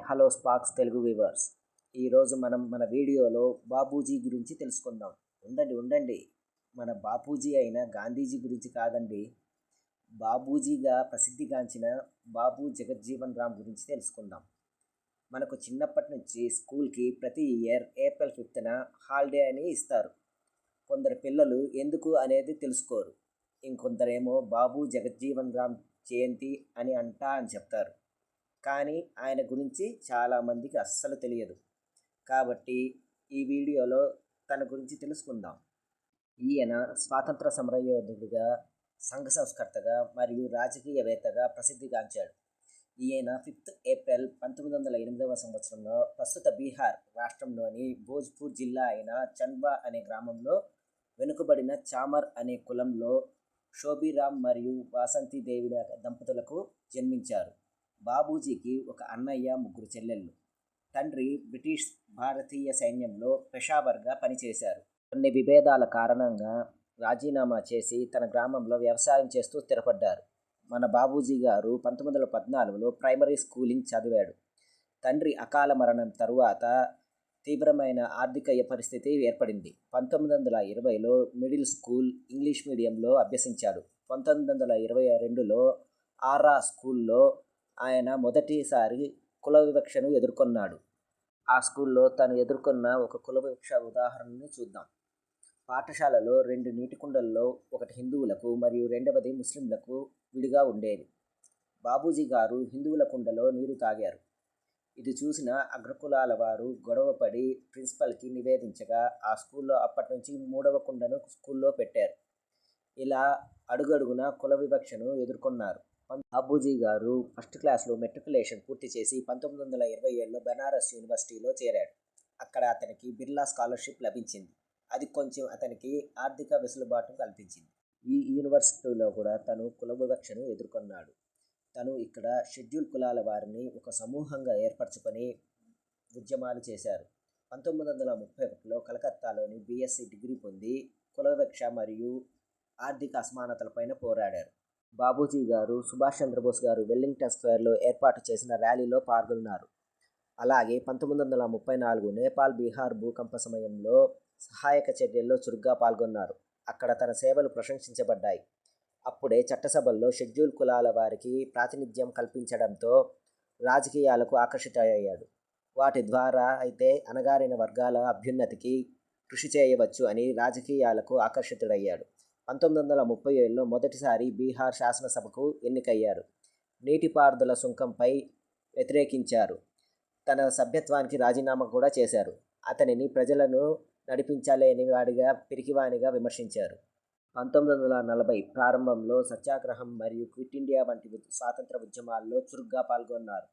Hello sparks Telugu viewers. ఈరోజు మనం మన వీడియోలో బాపూజీ గురించి తెలుసుకుందాం. ఉండండి. మన బాపూజీ అయిన గాంధీజీ గురించి కాదండి. బాబూజీగా ప్రసిద్ధిగాంచిన బాబు జగజ్జీవన్ రామ్ గురించి తెలుసుకుందాం. మనకు చిన్నప్పటి నుంచి స్కూల్కి ప్రతి ఇయర్ ఏప్రిల్ 5న హాలిడే అని ఇస్తారు. కొందరు పిల్లలు ఎందుకు అనేది తెలుసుకోరు. ఇంకొందరేమో బాబు జగజ్జీవన్ రామ్ జయంతి అని చెప్తారు. కానీ ఆయన గురించి చాలామందికి అస్సలు తెలియదు. కాబట్టి ఈ వీడియోలో తన గురించి తెలుసుకుందాం. ఈయన స్వాతంత్ర సమరయోధుడిగా, సంఘ సంస్కర్తగా మరియు రాజకీయవేత్తగా ప్రసిద్ధిగాంచాడు. ఈయన 5 ఏప్రిల్ 1908 సంవత్సరంలో ప్రస్తుత బీహార్ రాష్ట్రంలోని భోజ్పూర్ జిల్లా అయిన చంద్వా అనే గ్రామంలో వెనుకబడిన చామర్ అనే కులంలో షోబీరామ్ మరియు వాసంతి దేవి దంపతులకు జన్మించారు. బాబూజీకి ఒక అన్నయ్య, 3 చెల్లెళ్ళు. తండ్రి బ్రిటిష్ భారతీయ సైన్యంలో పెషావర్గా పనిచేశారు. కొన్ని విభేదాల కారణంగా రాజీనామా చేసి తన గ్రామంలో వ్యవసాయం చేస్తూ స్థిరపడ్డారు. మన బాబూజీ గారు 1914లో ప్రైమరీ స్కూలింగ్ చదివాడు. తండ్రి అకాల మరణం తరువాత తీవ్రమైన ఆర్థిక పరిస్థితి ఏర్పడింది. 1920లో మిడిల్ స్కూల్ ఇంగ్లీష్ మీడియంలో అభ్యసించాడు. 1922లో ఆర్ఆ స్కూల్లో ఆయన మొదటిసారి కుల వివక్షను ఎదుర్కొన్నాడు. ఆ స్కూల్లో తను ఎదుర్కొన్న ఒక కుల వివక్ష ఉదాహరణని చూద్దాం. పాఠశాలలో 2 నీటి కుండల్లో ఒకటి హిందువులకు మరియు రెండవది ముస్లింలకు విడిగా ఉండేది. బాబూజీ గారు హిందువుల కుండలో నీరు తాగారు. ఇది చూసిన అగ్రకులాల వారు గొడవపడి ప్రిన్సిపల్కి నివేదించగా ఆ స్కూల్లో అప్పటి నుంచి 3వ కుండను స్కూల్లో పెట్టారు. ఇలా అడుగడుగున కుల వివక్షను ఎదుర్కొన్నారు. బాబూజీ గారు ఫస్ట్ క్లాస్లో మెట్రికులేషన్ పూర్తి చేసి 1927లో బెనారస్ యూనివర్సిటీలో చేరాడు. అక్కడ అతనికి బిర్లా స్కాలర్షిప్ లభించింది. అది కొంచెం అతనికి ఆర్థిక వెసులుబాటు కల్పించింది. ఈ యూనివర్సిటీలో కూడా తను కుల వివక్షను ఎదుర్కొన్నాడు. తను ఇక్కడ షెడ్యూల్ కులాల వారిని ఒక సమూహంగా ఏర్పరచుకొని ఉద్యమాలు చేశారు. 1931లో కలకత్తాలోని బీఎస్సీ డిగ్రీ పొంది కుల వివక్ష మరియు ఆర్థిక అసమానతలపైన పోరాడారు. బాబూజీ గారు సుభాష్ చంద్రబోస్ గారు వెల్లింగ్టన్ స్క్వేర్లో ఏర్పాటు చేసిన ర్యాలీలో పాల్గొన్నారు. అలాగే 1934 నేపాల్ బీహార్ భూకంప సమయంలో సహాయక చర్యల్లో చురుగ్గా పాల్గొన్నారు. అక్కడ తన సేవలు ప్రశంసించబడ్డాయి. అప్పుడే చట్టసభల్లో షెడ్యూల్ కులాల వారికి ప్రాతినిధ్యం కల్పించడంతో రాజకీయాలకు ఆకర్షితుడయ్యాడు. వాటి ద్వారా అయితే అణగారిన వర్గాల అభ్యున్నతికి కృషి చేయవచ్చు అని రాజకీయాలకు ఆకర్షితుడయ్యాడు. 1937లో మొదటిసారి బీహార్ శాసనసభకు ఎన్నికయ్యారు. నీటిపారుదల సుంకంపై వ్యతిరేకించారు. తన సభ్యత్వానికి రాజీనామా కూడా చేశారు. అతనిని ప్రజలను నడిపించలేని వాడిగా, పిరికివానిగా విమర్శించారు. 1940 ప్రారంభంలో సత్యాగ్రహం మరియు క్విట్ ఇండియా వంటి స్వాతంత్ర ఉద్యమాల్లో చురుగ్గా పాల్గొన్నారు.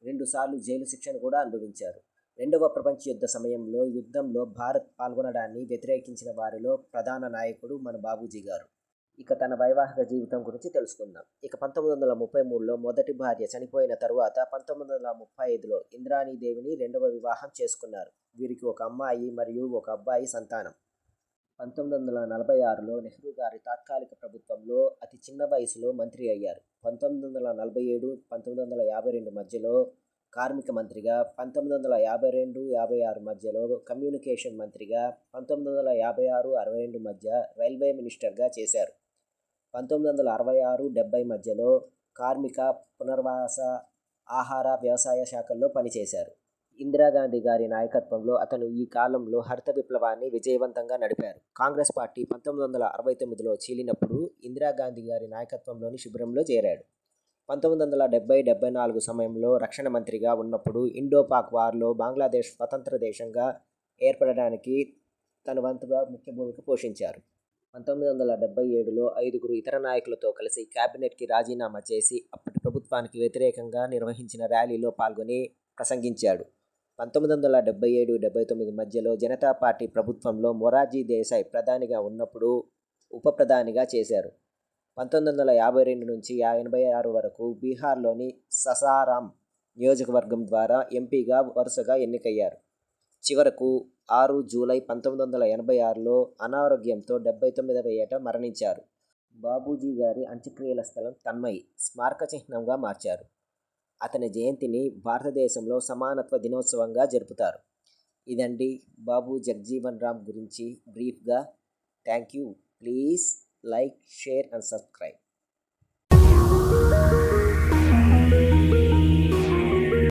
2 సార్లు జైలు శిక్షను కూడా అనుభవించారు. 2వ ప్రపంచ యుద్ధ సమయంలో యుద్ధంలో భారత్ పాల్గొనడాన్ని వ్యతిరేకించిన వారిలో ప్రధాన నాయకుడు మన బాబూజీ గారు. ఇక తన వైవాహిక జీవితం గురించి తెలుసుకుందాం. ఇక 1933లో మొదటి భార్య చనిపోయిన తరువాత 1935లో ఇంద్రాణీదేవిని 2వ వివాహం చేసుకున్నారు. వీరికి ఒక అమ్మాయి మరియు ఒక అబ్బాయి సంతానం. 1946లో నెహ్రూ గారి తాత్కాలిక ప్రభుత్వంలో అతి చిన్న వయసులో మంత్రి అయ్యారు. 1947-1952 మధ్యలో కార్మిక మంత్రిగా, 1952-56 మధ్యలో కమ్యూనికేషన్ మంత్రిగా, 1956-62 మధ్య రైల్వే మినిస్టర్గా చేశారు. 1966-70 మధ్యలో కార్మిక, పునర్వాస, ఆహార, వ్యవసాయ శాఖల్లో పనిచేశారు. ఇందిరాగాంధీ గారి నాయకత్వంలో అతను ఈ కాలంలో హరిత విప్లవాన్ని విజయవంతంగా నడిపారు. కాంగ్రెస్ పార్టీ 1969లో చీలినప్పుడు ఇందిరాగాంధీ గారి నాయకత్వంలోని శిబిరంలో చేరాడు. 1970-74 సమయంలో రక్షణ మంత్రిగా ఉన్నప్పుడు ఇండో-పాక్ వార్లో బంగ్లాదేశ్ స్వతంత్ర దేశంగా ఏర్పడడానికి తన వంతుగా ముఖ్య భూమిక పోషించారు. 1977లో 5 ఇతర నాయకులతో కలిసి క్యాబినెట్కి రాజీనామా చేసి అప్పటి ప్రభుత్వానికి వ్యతిరేకంగా నిర్వహించిన ర్యాలీలో పాల్గొని ప్రసంగించాడు. 1977-79 మధ్యలో జనతా పార్టీ ప్రభుత్వంలో మొరార్జీ దేశాయ్ ప్రధానిగా ఉన్నప్పుడు ఉప ప్రధానిగా చేశారు. 1952 నుంచి 86 వరకు బీహార్లోని ససారాం నియోజకవర్గం ద్వారా ఎంపీగా వరుసగా ఎన్నికయ్యారు. చివరకు 6 జూలై 1986లో అనారోగ్యంతో 79వ ఏట మరణించారు. బాబూజీ గారి అంత్యక్రియల స్థలం తన్మయి స్మారక చిహ్నంగా మార్చారు. అతని జయంతిని భారతదేశంలో సమానత్వ దినోత్సవంగా జరుపుతారు. ఇదండి బాబు జగ్జీవన్ రామ్ గురించి బ్రీఫ్గా. Thank you. Please like, share and subscribe.